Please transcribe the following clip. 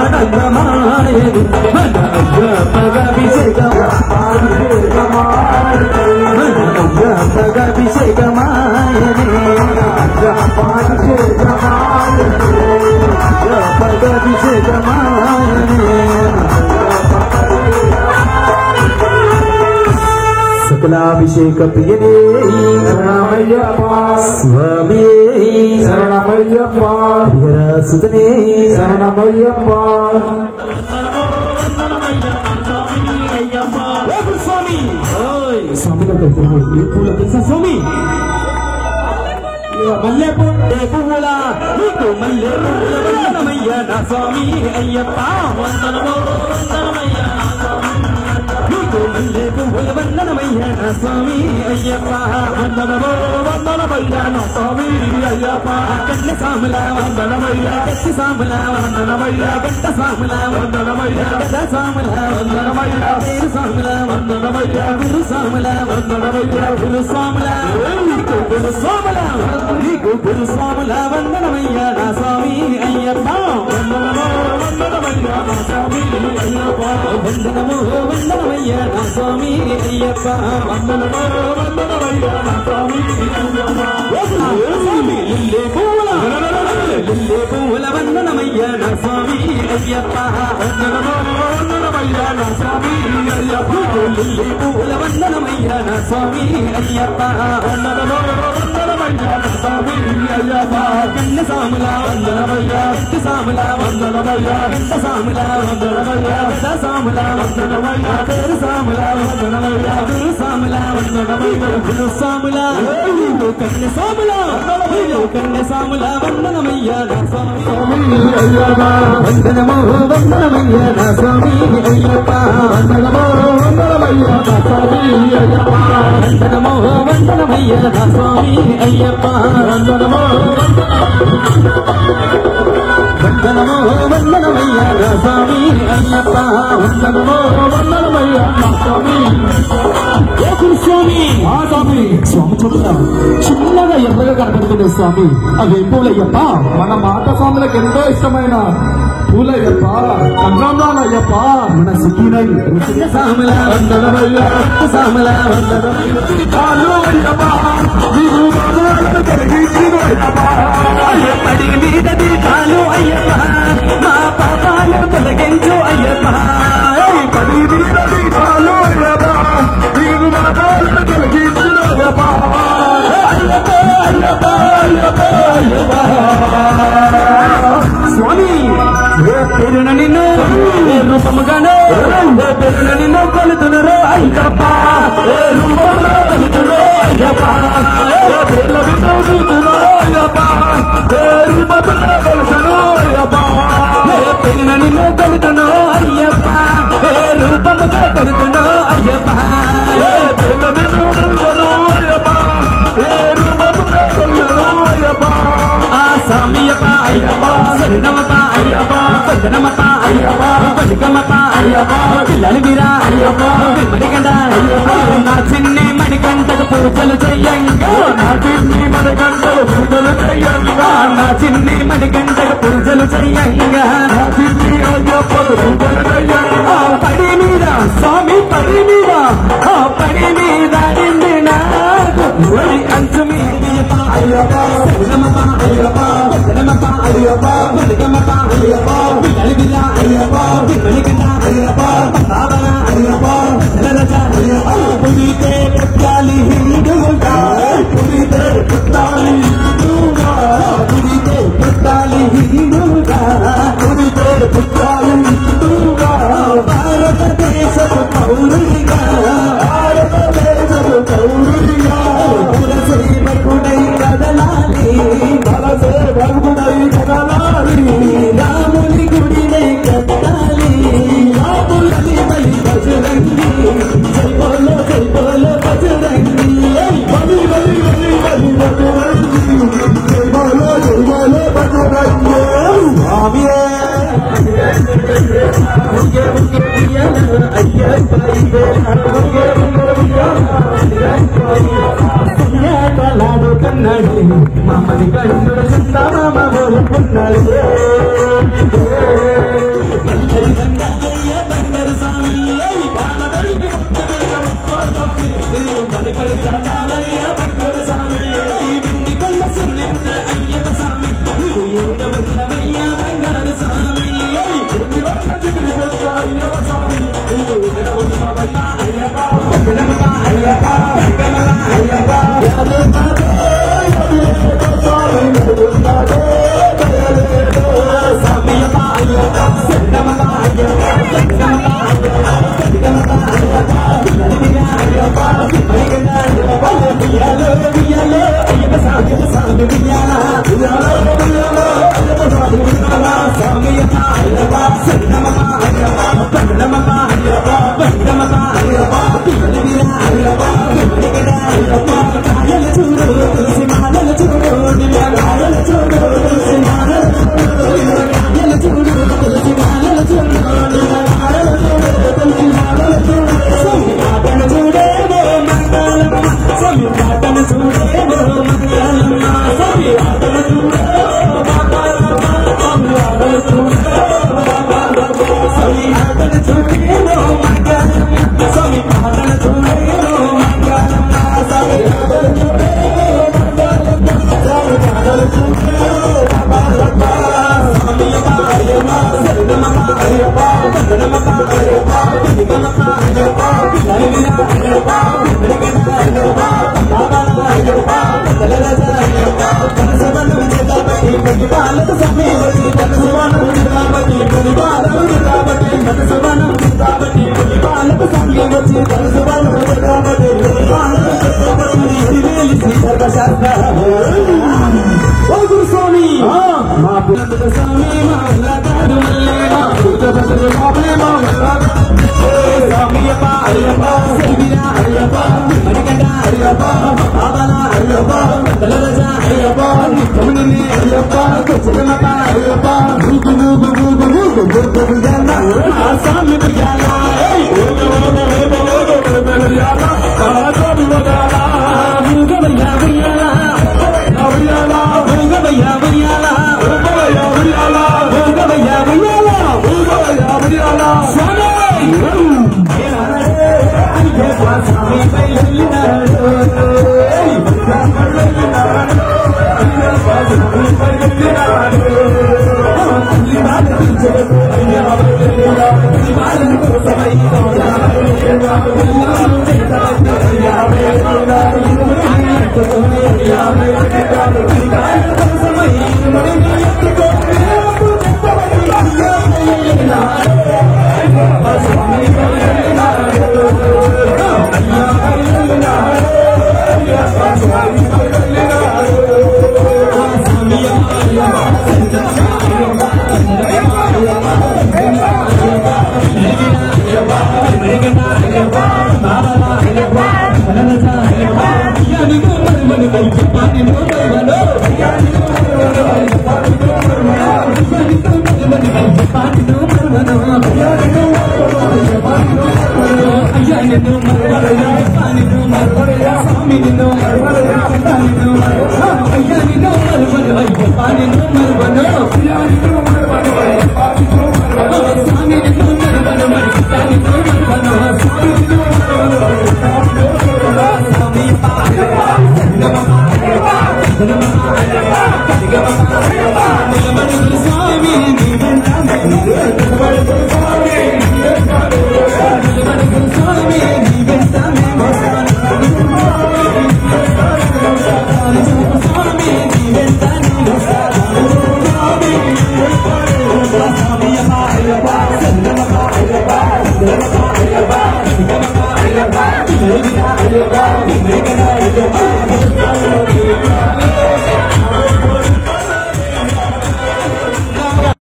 ఆనందమానందమాయని మన అభిషేకమాయని సకలాభిషేక ప్రియనే శరణమయ్యప్ప స్వామి శరణమయ్యప్ప సుతనే శరణమయ్యప్ప స్వామి స్వామిలో తెలుసా స్వామి మల్లె పువ్వుల నీకు మల్లె పువ్వుల వందనమయ్యా నా స్వామి అయ్యప్ప వందనమో వందనమయ్యా నీకు మల్లె పువ్వుల వందనమయ్యా నా స్వామి అయ్యప్ప వందనమో వందనమయ్యా నా స్వామి అయ్యప్ప కన్న సాముల వందనమయ్యా కత్తి సాముల వందనమయ్యా గంట సాముల వందనమయ్యా గద సాముల వందనమయ్యా పేరు సాముల వందనమయ్యా గురు సాముల వందనమయ్యా గురు సాముల నీకు గురు సాముల నీకు గురు స్వాముల వందనమయ్యా నా స్వామి అయ్యప్ప వందనమో వందనమయ్యా నా స్వామి అయ్యప్ప వందనమో వందనమయ్యా నా స్వామి అయ్యప్ప వందనమో వందనమయ్యా నా స్వామి స్వామి లిల్లే పువ్వుల వందనమయ్యా నా స్వామి అయ్యప్ప వందనమో వందనమయ్యా నా స్వామి అయ్యప్ప లిల్లే పువ్వుల వందనమయ్యా నా స్వామి అయ్యప్ప వందనమో వందనమయ్యా నా స్వామి అయ్యప్ప కన్న సాముల వందనమయ్యా కత్తి సాముల వందనమయ్యా గంట సాముల వందనమయ్యా గద సాముల వందనమయ్యా పేరు సాముల వందనమయ్యా గురు సాముల వందనమయ్యా గురు సాముల నీకు కన్న సాముల నీకు కన్న సాముల వందనమయ్యా నా స్వామి అయ్యప్ప వందనమో వందనమయ్యా నా స్వామి అయ్యప్ప వందనమో వందనమయ్యా నా స్వామి అయ్యప్ప వందనమో వందనమయ్యా నా స్వామి అయ్యప్ప వందనమో వందనమో వందనమయ్యా నా స్వామి అయ్యప్ప వందనమో వందనమయ్యా నా స్వామి స్వామి స్వామి స్వామి చూడరా చిన్నగా ఎర్రగా కనపడుతుంది స్వామి అవి పూలయ్యప్ప మన మాట స్వాములకు ఎంతో ఇష్టమైన పూలయ్యప్ప కన్నాలయ్యప్ప మన సిక్కినై సాముల వందనమయ్యా సాముల వందనమయ్యా అయ్యప్పడికి మీద దీపాలు అయ్యప్ప మా పాపాలు తొలగించు అయ్యప్ప పడి మీద దీపాలు అయ్యప్ప నీకు మా పాపాలు తొలగించు అయ్యప్ప అయ్యప్ప అయ్యప్ప అయ్యప్ప అయ్యప్ప స్వామి ఏ పేరున నిన్ను ఏ రూపముగాను ఏ పేరున నిన్ను కొలుతున్నారు అయ్యప్ప ఏ రూపంలో కొలుతున్నారు అయ్యప్ప ఏ పేర్ల వింటున్నారు అయ్యప్ప ఏ రూపంలో కొలుతున్నారు అయ్యప్ప ఏ పేరున నిన్ను కొలుతున్నారు అయ్యప్ప ఏ రూపముగా కొలుతున్నారు అయ్యప్ప ఏ పేర్ల వింటున్నారు అయ్యప్ప ఏ రూపముగా కొలుతున్నారు అయ్యప్ప ఆ సామియప్ప అయ్యప్ప శరణమప్ప అయ్యప్ప వందనమప్ప అయ్యప్ప పలికమప్ప అయ్యప్ప పిల్లలు మీరా అయ్యప్ప మణికంట అయ్యప్ప నా చిన్ని మణికంటకు పూజలు చెయ్యంగా నా చిన్ని మణికంటకు పూజలు చెయ్యంగా నా చిన్ని మణికంటకు పూజలు చెయ్యంగా నా చిన్ని అయ్యప్పకు పూజలు చెయ్యంగా పడి మీద స్వామి పడి మీద ఆ పడి మీద నిండి నాకు ఒడి అంచు మీద అయ్యప్ప శరణమప్ప అయ్యప్ప వందనమప్ప అయ్యప్ప పలికమప్ప అయ్యప్ప పిల్లలు మీరా అయ్యప్ప మణికంట అయ్యప్ప భావన అయ్యప్ప నరజ అయ్యప్ప పుడితే పుట్టాలి హిందువుగా పుడితే పుట్టాలి హిందువుగా పుడితే పుట్టాలి హిందువుగా పుడితే పుట్టాలి హిందువుగా భారతదేశపు పౌరుడిగా భారతదేశపు పౌరుడిగా కులసేవకుడై కదలాలి కులసేవకుడై కదలాలి రాముని గుడినే కట్టాలి రాముని బలి బజరంగి జై బోలో బజరంగి బలి బలి బలి బలి బజరంగి జై బోలో బజరంగి స్వామియే అయ్యప్ప కోరుకున్నాడు మామని కంటుడు చందమామ కోరుకున్నాడు బంగారు స్వామి బంగారు స్వామి కొండ సున్నింత అయ్యప్ప స్వామి బంగారు స్వామి Ayyappa